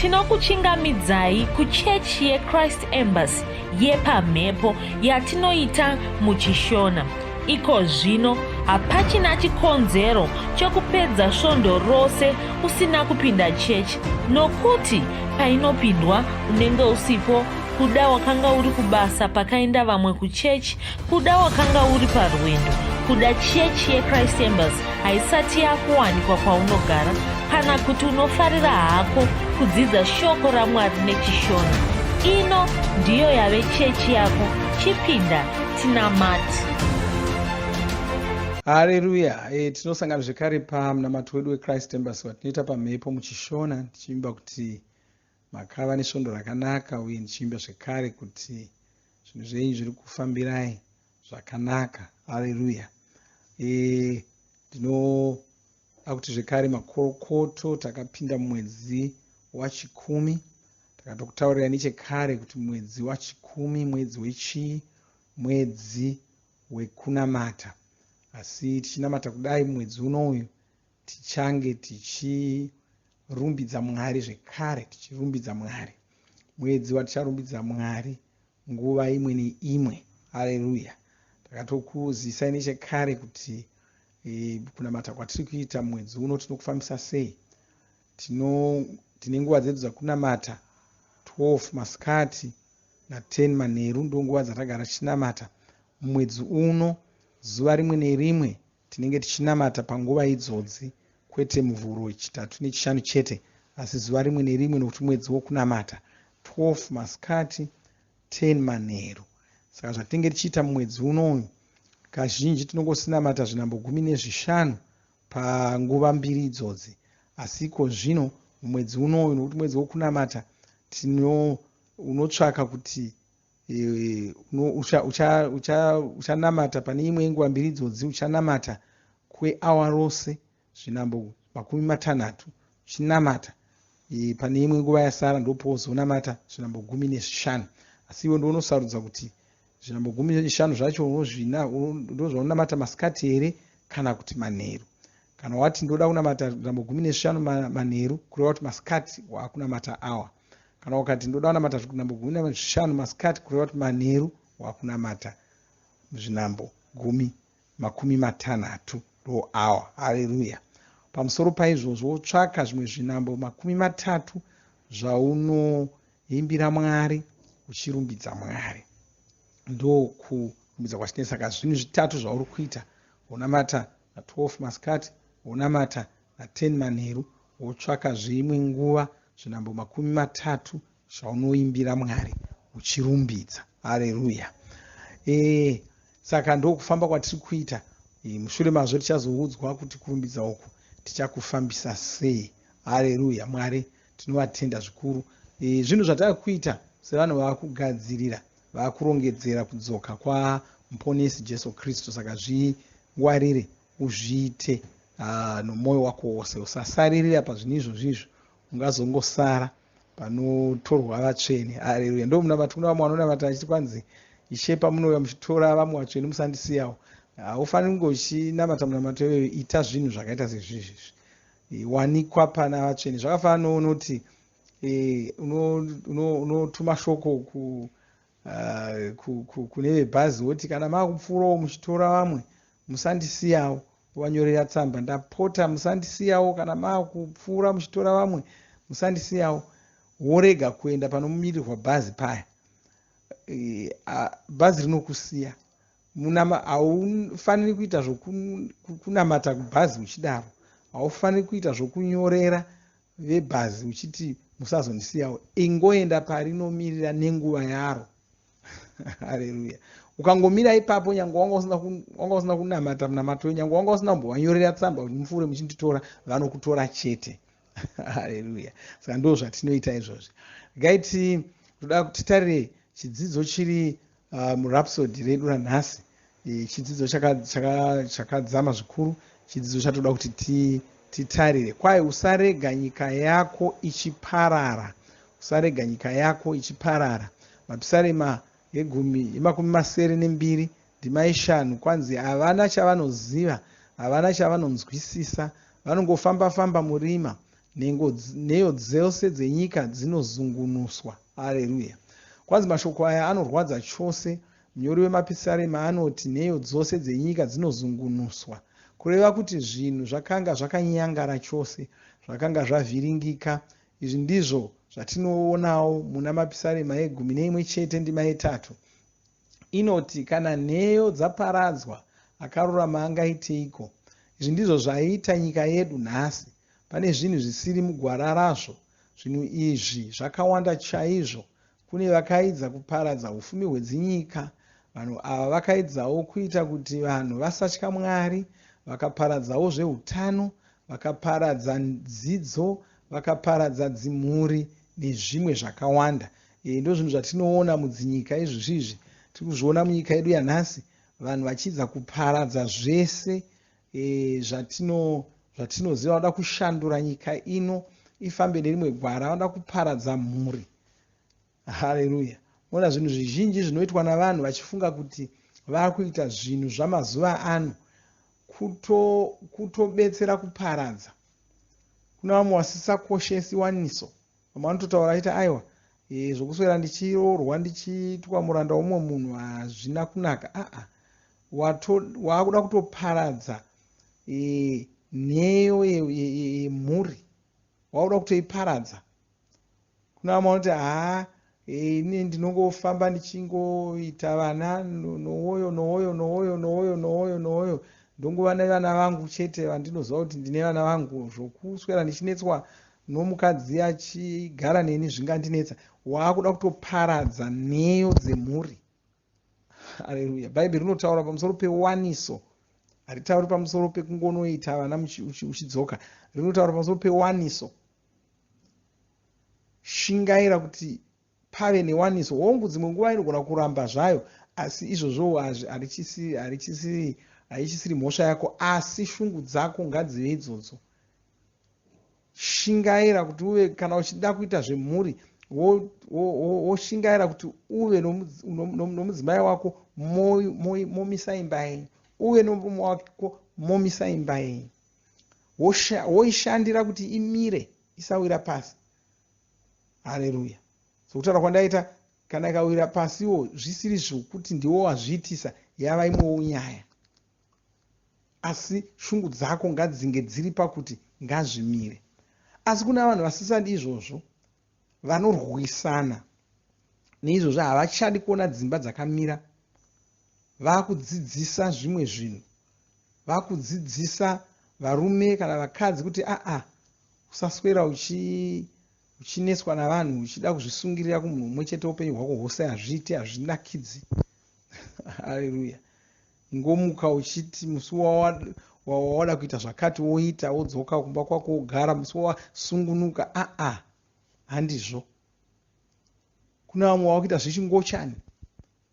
tinokuchingamidzai kuchechi yeChrist Embassy yepamhepo yatinoita muchishona. Iko zvino hapachina chikonzero chokupedza svondo rose usina kupinda chechi, nokuti painopindwa unenge usipo, kuda wakanga uri kubasa pakaenda vamwe kuchechi, kuda wakanga uri parwendo, kuda chechi yeChrist Embassy haisati yakuwanikwa kwaunogara, kana kuti unofarira hako kudzidza shoko raMwari nechishona. Ino ndiyo yave chechi yako. Chipinda tinamati. Haleluya. Tinosangana zvekare pamunamato wedu weChrist Embassy watinoita pamhepo muchishona, tichiimba kuti makava nesvondo rakanaka, uye ndichiimba zvekare kuti zvinhu zvenyu zviri kufambirai zvakanaka. Haleluya. Ndinoda kuti zvekare makorokoto takapinda mumwedzi wachikumi, takatokutaurira nechekare kuti mwedzi wachikumi mwedzi wechii? Mwedzi wekunamata. Asi tichinamata kudai mwedzi unoyu tichange tichirumbidza Mwari zvekare, tichirumbidza Mwari. Mwedzi waticharumbidza Mwari nguva imwe neimwe. Haleluya. Takatokuzisai nechekare kuti kunamata kwatiri kuita mwedzi uno tinokufambisa sei. Tine nguva dzedu dzakunamata 12 masikati na10 manheru, ndo nguva dzatagara tichinamata mwedzi uno. Zuva rimwe nerimwe tinenge tichinamata panguva idzodzi, kwete muvhuro wechitatu nechishanu chete, asi zuva rimwe nerimwe, nokuti mwedzi wokunamata 12 masikati 10 manheru. Saka zvatinenge tichiita mumwedzi unoyu, kazhinji tinongosinamata zvinambo 15 panguva mbiri idzodzi. Asi iko zvino mumwedzi unoyu, nokuti mwedzi wokunamata unotsvaka kuti uchanamata pane imwe yenguva mbiri idzodzi, uchanamata kweawa rose zvinambo 60, uchinamata pane imwe nguva yasara ndopozonamata zvinambo 15. Asi iwe ndounosarudza kuti zvinambo 15 zvacho ndozvaunamata masikati here kana kuti manheru. Kana wati ndoda kunamata zvinambo 15 manheru, kureva kuti masikati waakunamata awa. Kana ukati ndoda kunamata zvinambo 15 masikati, kureva kuti manheru waakunamata zvinambo 60 ndo awa. Haleluya. Pamusoro paizvozvo wotsvaka zvimwe zvinambo 30 zvaunoimbira Mwari, uchirumbidza Mwari. Ndo kurumbidza kwachine. Saka zvinhu zvitatu zvauri kuita: unamata na12 masikati, unamata na10 manheru, wotsvaka zvimwe nguva zvinambo 30 zvaunoimbira Mwari uchirumbidza. Haleluya. Saka ndo kufamba kwatiri kuita. Mushure mazvo tichazoudzwa kuti kurumbidza uku tichakufambisa sei. Haleluya. Mwari tinovatenda zvikuru. Zvinhu zvatava kuita sevanhu vakugadzirira, vakurongedzera kudzoka kwamuponesi Jesu Kristu. Saka zvingwarire, uzviite nomwoyo wako wose, usasaririra pazvinhu izvozvizvo, ungazongosara panotorwa vatsvene. Haleluya. Ndo munamata kuna vamwe vanonamata achiti kwanzi Ishe pamunouya muchitora vamwe vatsvene musandisiyawo. Haufaniri kunge uchinamata munamato iyoyo, ita zvinhu zvakaita sezvizvi, wanikwa pana vatsvene. Zvakafanana nounoti unotuma shoko kune vebhazi woti kana maakupfuurawo muchitora vamwe musandisiyawo, wanyorera tsamba, ndapota musandisiyawo, kana maakupfuura muchitora vamwe musandisiyawo. Worega kuenda panomirirwa bhazi paya, bhazi rinokusiya. Haufaniri kuita zvokunamata kubhazi uchidaro, haufaniri kuita zvokunyorera vebhazi uchiti musazondisiyawo. Ingoenda pariноmirira nenguva yaro. Haleluya. Ukangomira ipapo, nyange wanga usina kunamata munamato, nyange wanga usina kumbowanyorera tsamba kuti mupfuure muchinditora, vanokutora chete. Haleluya. Saka ndo zvatinoita izvozvi. Gaiti toda kuti titarire chidzidzo chiri murhapsodi redu ranhasi. Chidzidzo chakadzama zvikuru, chidzidzo chatoda kuti titarire. Kwaye usarega nyika yako ichiparara, usarega nyika yako ichiparara. Mapisarema ye12 ndima 5 kwanzi havana chavanoziva, havana chavanonzwisisa, vanongofamba-famba murima. nheyo dzose dzenyika dzinozungunuswa. Haleluya. Kwanzi mashoko aya anorwadza chose. Munyori wemapisarema anoti nheyo dzose dzenyika dzinozungunuswa, kureva kuti zvinhu zvakanga zvakanyangara chose, zvakanga zvavhiringika. Izvi ndizvo zvatinoonawo muna mapisarema e11:3 inoti kana nheyo dzaparadzwa akarurama angaiteiko. Izvi ndizvo zvaiita nyika yedu nhasi. Pane zvinhu zvisiri mugwara razvo. Zvinhu izvi zvakawanda chaizvo. Kune vakaidza kuparadza ufumi hwedzinyika. Vanhu ava vakaidzawo kuita kuti vanhu vasatya Mwari, vakaparadzawo zveutano, vakaparadza dzidzo, vakaparadza dzimhuri nezvimwe zvakawanda. Ndo zvinhu zvatinoona mudzinyika izvizvi. Tiri kuzviona munyika yedu yanhasi, vanhu vachiidza kuparadza zvese zvatinoziva. Vanoda kushandura nyika ino ifambe nerimwe gwara, vanoda kuparadza mhuri. Haleluya. Ona zvinhu zvizhinji zvinoitwa navanhu vachifunga kuti vakuita zvinhu zvamazuva ano kutobetsera kuparadza. Kuna vamwe wasisakoshesi waniso. Vamwe vanototaura aita aiwa, zvokuswera ndichiroorwa ndichiitwa muranda womumwe munhu hazvina kunaka. Wakuda kutoparadza nheyo yemhuri. Wakuda kutoiparadza. Kuna vamwe vanoti ini ndinongofamba ndichingoita vana nooyo ndongova nevana vangu chete vandinoziva kuti ndine vana vangu. Zvokuswera ndichinetswa nomukadzi achigara neni zvingandinetsa. Waakuda kutoparadza nheyo dzemhuri. Haleluya. Bhaibheri rinotaura pamusoro pewaniso. Haritauri pamusoro pekungonoita vana uchidzoka. Rinotaura pamusoro pewaniso. Shingaira kuti pave newaniso. Hongu dzimwe nguva inogona kuramba zvayo, asi izvozvo haichisiri mhosva yako, asi shungu dzako ngadzive idzodzo. Shingaira kuti uve, kana uchida kuita zvemhuri, woshingaira kuti uve nomudzimai wako momisa imba yenyu, uve nomurume wako momisa imba yenyu. Woishandira kuti imire isawira pasi. Haleluya. Sokutaura kwandaita, kana ikawira pasiwo zvisiri zvokuti ndiwo wazviitisa, yava imwewo nyaya. Asi shungu dzako ngadzinge dziri pakuti ngazvimire. Asi kuna vanhu vasisadi izvozvo, vanorwisana neizvozvo, havachadi kuona dzimba dzakamira. Vakudzidzisa zvimwe zvinhu. Vakudzidzisa varume kana vakadzi kuti usaswera uchineswa navanhu uchida kuzvisungirira kumunhu mumwe chete upenyu hwako hwose. Hazviiti, hazvinakidzi. Haleluya. Ngomuka uchiti musi wawada kuita zvakati woita, wodzoka kumba kwako wogara, musi wasungunuka. Handizvo. Kuna vamwe wakuita zvechingochani.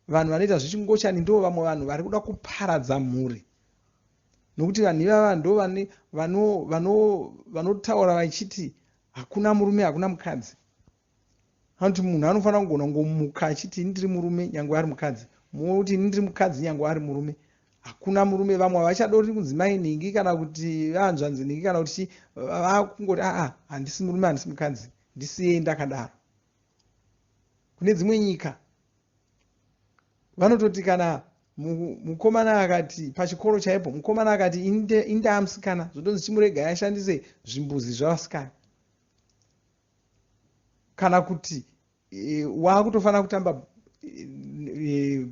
Vanhu vanoita zvechingochani ndo vamwe vanhu vari kuda kuparadza mhuri. Nokuti vanhu ivava ndo vanotaura vachiti hakuna murume hakuna mukadzi. Anoti munhu anofanira kugona ngomuka achiti ini ndiri murume nyange ari mukadzi, mumwe kuti ini ndiri mukadzi nyange ari murume. Hakuna murume. Vamwe havachadori kunzimai nhingi kana kuti vahanzvanzi nhingi kana kuti vakungoti handisi murume handisi mukadzi, ndisiyei ndakadaro. Kune dzimwe nyika vanototi kana mukomana akati pachikoro chaipo, mukomana akati indaa musikana, zvotonzi chimuregai ashandise zvimbuzi zvavasikana. Kana kuti waakutofanira kutamba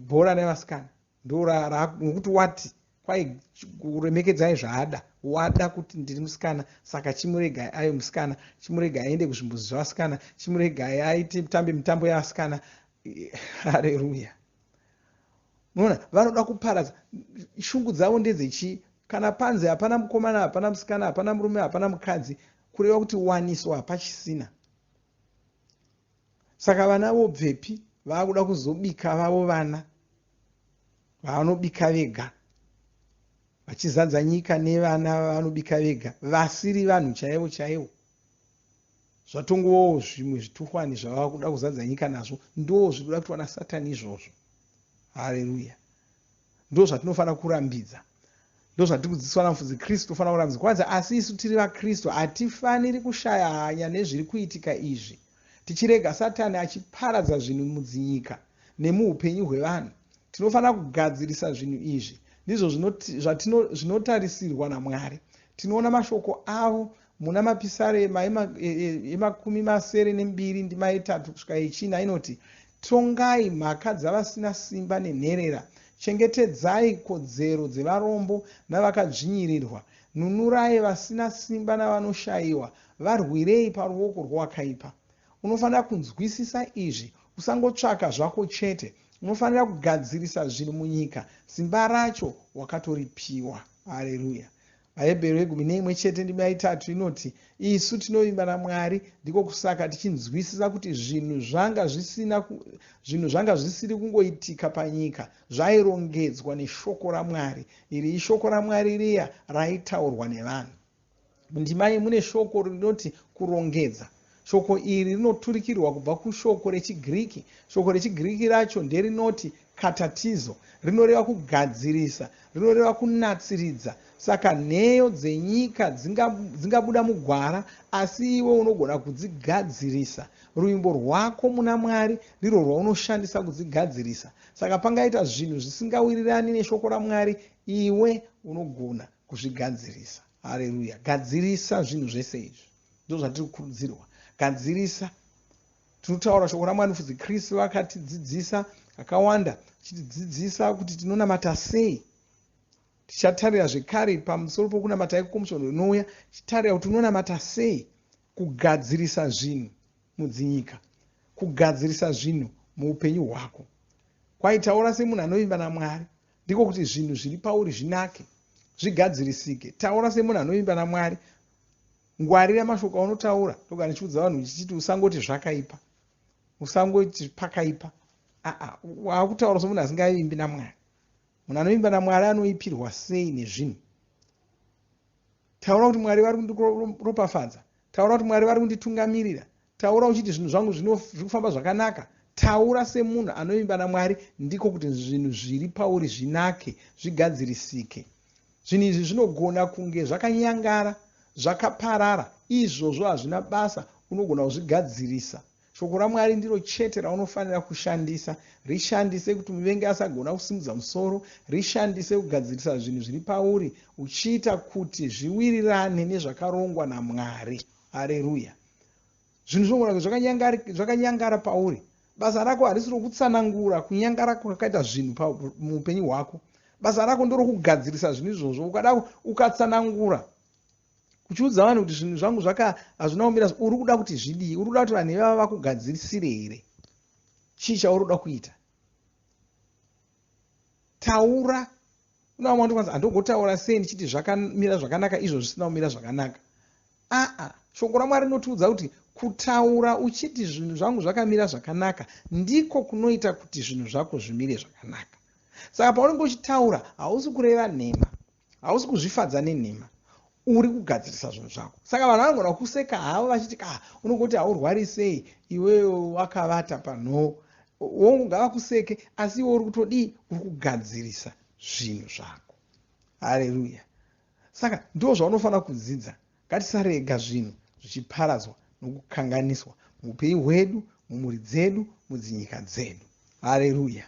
bhora nevasikana, nokuti wati kwai kuremekedzai zvaada, wada kuti ndiri musikana, saka chimuregai ave musikana, chimuregai aende kuzvimbuzi zvavasikana, chimuregai aite tambe mitambo yavasikana. Haleluya. Unoona, vanoda kuparadza. Shungu dzavo ndedzechi, kana panze hapana mukomana hapana musikana, hapana murume hapana mukadzi, kureva kuti waniso hapachisina. Saka vana vobvepi vakuda kuzobika vavo vana vanobika vega, vachizadza nyika nevana vanobika vega, vasiri vanhu chaivo chaivo. Zvatongovawo zvimwe zvituhwani zvavakuda kuzadza nyika nazvo, ndo zviri kuda kuitwa naSatani izvozvo. Haleluya. Ndo zvatinofanira kurambidza. ndozvatiri kudzidziswa namufudzi Kristu. Tofanira kurambidza kwanza, asi isu tiri vaKristu hatifaniri kushaya hanya nezviri kuitika izvi, tichirega Satani achiparadza zvinhu mudzinyika nemuupenyu hwevanhu. Tinofanira kugadzirisa zvinhu izvi, ndizvo zvinotarisirwa naMwari. Tinoona mashoko avo muna Mapisarema emakumi masere nembiri ndima 3 kusvika 4 inoti, tongai mhaka dzavasina simba nenherera, chengetedzai kodzero dzevarombo navakadzvinyirirwa, nunurai vasina simba navanoshayiwa, varwirei paruoko rwowakaipa. Unofanira kunzwisisa izvi, usangotsvaka zvako chete. Unofanira kugadzirisa zvinhu munyika, simba racho wakatoripiwa. Haleluya. Vahebheru 11 ndima 3 inoti, isu tinovimba naMwari, ndiko kusaka tichinzwisisa kuti zvinhu zvanga zvisiri kungoitika panyika, zvairongedzwa neshoko raMwari. Iri ishoko raMwari riya raitaurwa nevanhu. Mundima iyi mune shoko rinoti kurongedza. Shoko iri rinoturikirwa kubva kushoko rechiGiriki. Shoko rechiGiriki racho nderinoti katatizo, rinoreva kugadzirisa, rinoreva kunatsiridza. Saka nheyo dzenyika dzingabuda mugwara, asi iwe unogona kudzigadzirisa. Ruimbo rwako muna Mwari ndirwo rwaunoshandisa kudzigadzirisa. Saka pangaita zvinhu zvisingawirirani neshoko raMwari, iwe unogona kuzvigadzirisa. Haleluya. Gadzirisa zvinhu zvese izvi, ndozvatiri kukurudzirwa. Gadzirisa. Tinotaura shoko raMwari, mufudzi Kristu vakatidzidzisa akawanda, chitidzidzisa kuti tinonamata sei. Tichatarira zvekare pamusoro pokunamata ekomushoni inouya, tichatarira kuti unonamata sei kugadzirisa zvinhu mudzinyika, kugadzirisa zvinhu muupenyu hwako. Kwaitaura semunhu anovimba naMwari, ndiko kuti zvinhu zviri pauri zvinake, zvigadzirisike. Taura semunhu anovimba naMwari, ngwarira mashoko aunotaura. Ndoga ndichiudza vanhu ndichiti usangoti zvakaipa, usangoti pakaipa. Wakutaura semunhu asingavimbi naMwari. Munhu anovimba naMwari anoipirwa sei nezvinhu. Taura kuti Mwari vari kundiropafadza, taura kuti Mwari vari kunditungamirira, taura uchiti zvinhu zvangu zviri kufamba zvakanaka. Taura semunhu anovimba naMwari, ndiko kuti zvinhu zviri pauri zvinake, zvigadzirisike. Zvinhu izvi zvinogona kunge zvakanyangara, zvakaparara, izvozvo hazvina basa, unogona kuzvigadzirisa. Shoko raMwari ndiro chete raunofanira kushandisa. Rishandise kuti muvengi asagona kusimudza musoro. Rishandise kugadzirisa zvinhu zviri pauri, uchiita kuti zviwirirane nezvakarongwa naMwari. Haleluya. Zvinhu zvinogona kuti zvakanyangara pauri. Basa rako harisi rokutsanangura kunyangara kwakaita zvinhu muupenyu hwako. Basa rako ndiro kugadzirisa zvinhu izvozvo. Ukada ukatsanangura kuchiudza vanhu kuti zvinhu zvangu hazvina kumira, uri kuda kuti zvidii? Uri kuda kuti vanhu ivava vakugadzirisire here? Chii chauri kuda kuita? Taura. Kuna vamwe vanoti handogotaura sei ndichiti zvakamira zvakanaka izvo zvisina kumira zvakanaka. Shoko raMwari rinotiudza kuti kutaura uchiti zvinhu zvangu zvakamira zvakanaka ndiko kunoita kuti zvinhu zvako zvimire zvakanaka. Saka paunenge uchitaura hausi kureva nhema, hausi kuzvifadza nenhema, uri kugadzirisa zvinhu zvako. Saka vanhu vanogona kuseka havo vachiti unongoti haurwari sei, iwewe wakavata panhoo. Wongo ngavakuseke, asi iwe uri kutodii? Uri kugadzirisa zvinhu zvako. Haleluya. Saka ndo zvaunofanira kudzidza. Ngatisarega zvinhu zvichiparadzwa nokukanganiswa muupenyu hwedu, mumhuri dzedu, mudzinyika dzedu. Haleluya.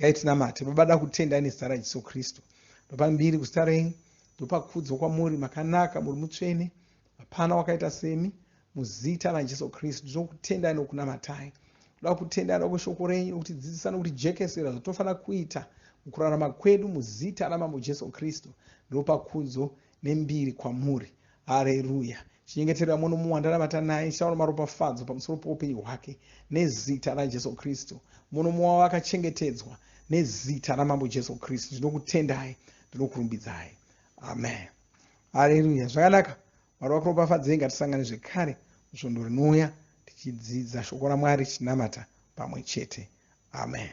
Ngaitinamate. Baba, da kutenda nezita raJesu Kristu. Ndopa mbiri kuzita renyu, ndopa kudzo kwamuri makanaka, muri mutsvene, hapana wakaita semi, muzita raJesu Kristu. Ndinokutendai nokunamatai. Ndoda kutendai nokushoko renyu, nokutidzidzisa nokutijekesera zvatinofanira kuita mukurarama kwedu muzita ramambo Jesu Kristu. Ndopa kudzo nembiri kwamuri. Haleluya. Chinyengeterera muno muwandaramata naye, chichaona maropafadzo pamusoro poupenyu hwake nezita raJesu Kristu. Muno muwa wakachengetedzwa nezita ramambo Jesu Kristu. Ndinokutendai, ndinokurumbidzai. Amen. Haleluya. Zvakanaka. Mwari wakuropafadzei. Ngatisangane zvekare musvondo rinouya tichidzidza shoko raMwari tichinamata pamwe chete. Amen.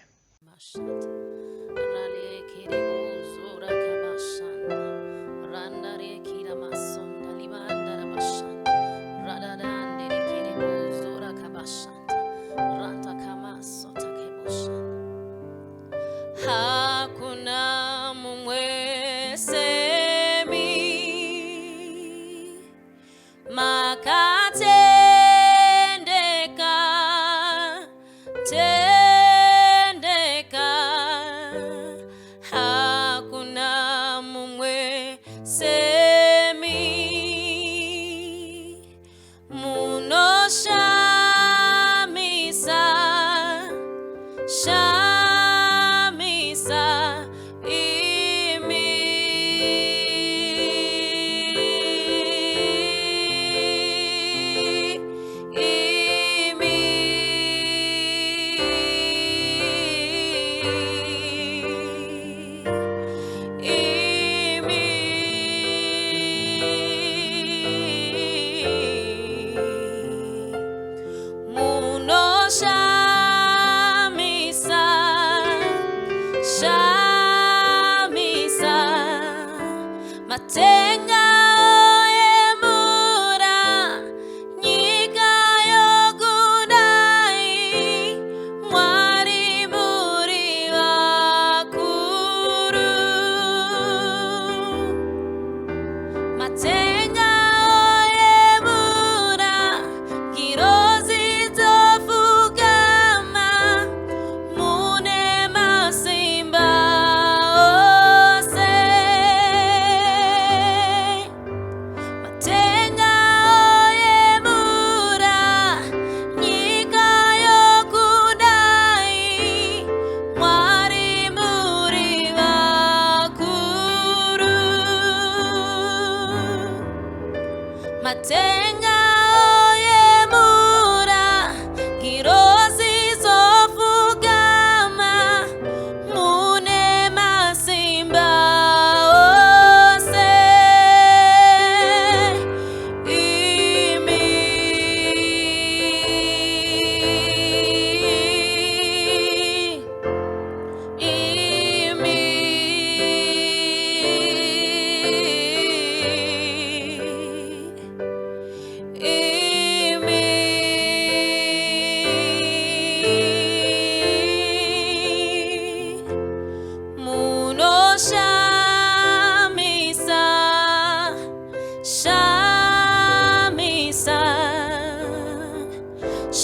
Hakuna mumwese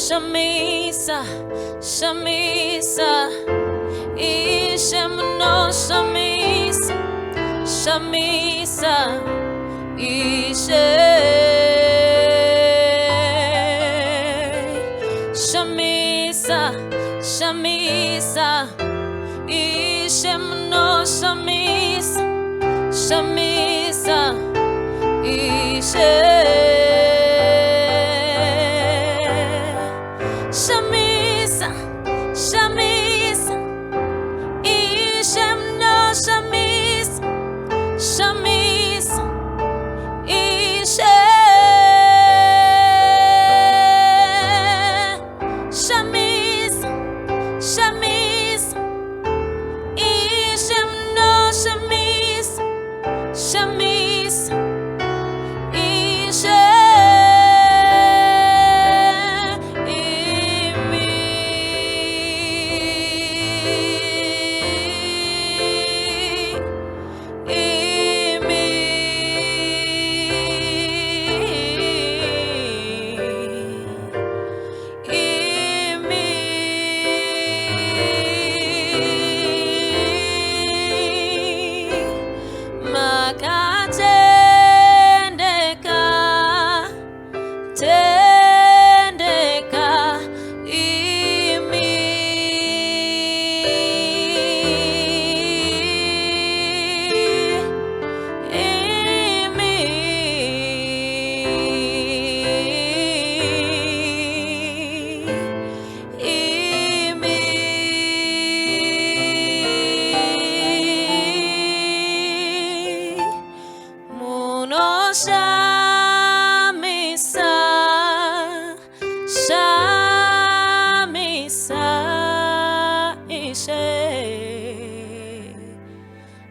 Shamisa, Shamisa, Ishemno Shamisa, Shamisa, Ishe, Shamisa, Shamisa, Ishemno Shamisa, Shamisa, Ishe. Shamisa, Shamisa, Ishem no Shamisa, Shamisa, Ishe, Shamisa, Shamisa, Ishem no Shamisa, Shamisa, Ishe.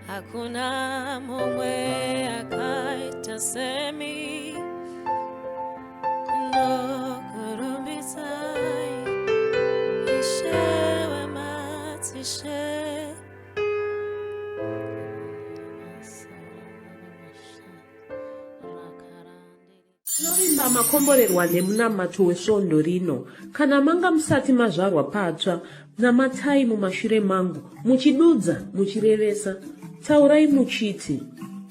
Hakuna mumwe akaita semi no kurumbisai ishewe matishe. Tinovimba makomborerwa nemunamato wesvondo rino. Kana manga musati mazvarwa patsva, namatai mumashure mangu, muchidudza, muchirevesa. Taurai muchiti,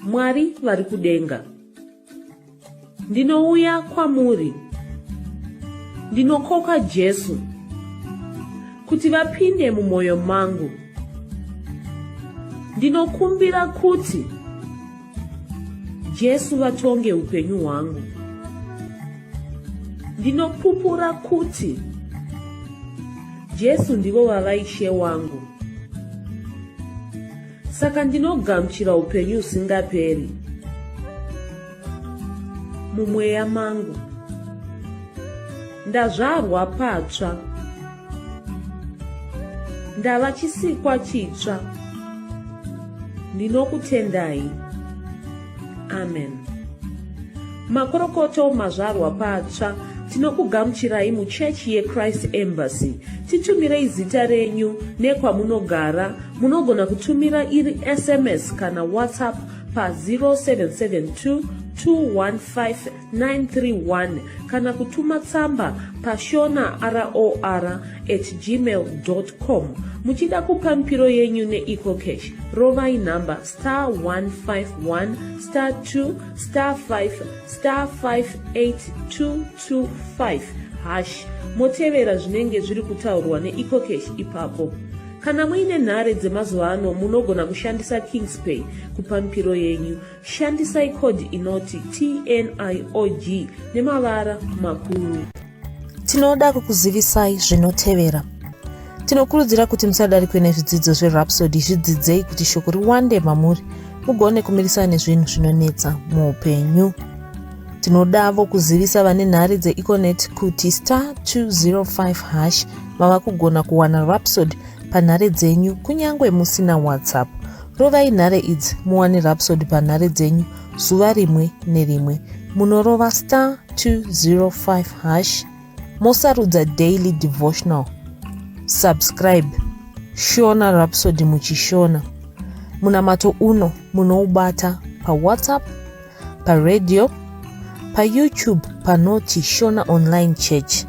Mwari vari kudenga, ndinouya kwamuri, ndinokoka Jesu kuti vapinde mumwoyo mangu. Ndinokumbira kuti Jesu vatonge upenyu hwangu. Ndinopupura kuti Jesu ndivo vavaishe wangu. Saka ndinogamuchira upenyu usingaperi mumweya mangu. Ndazvarwa patsva, ndava chisikwa chitsva. Ndinokutendai. Amen. Makorokoto mazvarwa patsva, tinokugamuchirai muchechi yeChrist Embassy. Titumirei zita renyu nekwamunogara. Munogona kutumira iri SMS kana WhatsApp pa 0772 215 kana kutuma tsamba pa shonaror@gmail.com. Muchida kupa mpiro yenyu neEcocash, rovai namba *151*2*5*58225# motevera zvinenge zviri kutaurwa neEcocash ipapo. Kana muine nhare dzemazuva ano, munogona kushandisa KingsPay kupa mpiro yenyu. Shandisai kodi inoti TNIOG nemavara makuru. Tinoda kukuzivisai zvinotevera. Tinokurudzira kuti musadarikwe nezvidzidzo zveRhapsody. Zvidzidzei kuti shoko riwande mamuri, mugone kumirisana nezvinhu zvinonetsa muupenyu. Tinodavo kuzivisa vane nhare dzeEconet kuti *205# vava kugona kuwana Rhapsody panhare dzenyu kunyangwe musina WhatsApp. Rovai nhare idzi muwane Rhapsody panhare dzenyu zuva rimwe nerimwe. Munorova *205#, mosarudza daily devotional. Subscribe, shona Rhapsody muchishona. Munamato uno munoubata pa WhatsApp, pa radio, pa YouTube panoti Shona Online Church.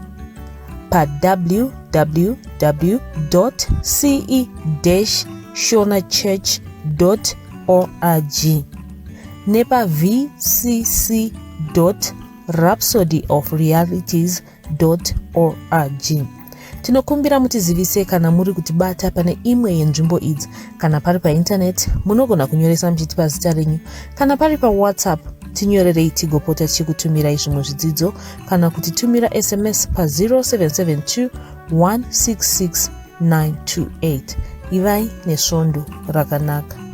pace-shonachurch.org nepavccc.rhapsodyofrealities.org. Tinokumbira mutizivise kana muri kutibata pane imwe yenzvimbo idzi. Kana pari paindaneti munogona kunyoresa muchitipa zita renyu. Kana pari pawhatsapp tinyorerei tigopota tichikutumirai zvimwe zvidzidzo, kana kutitumira sms pa0772 166 928. Ivai nesvondo rakanaka.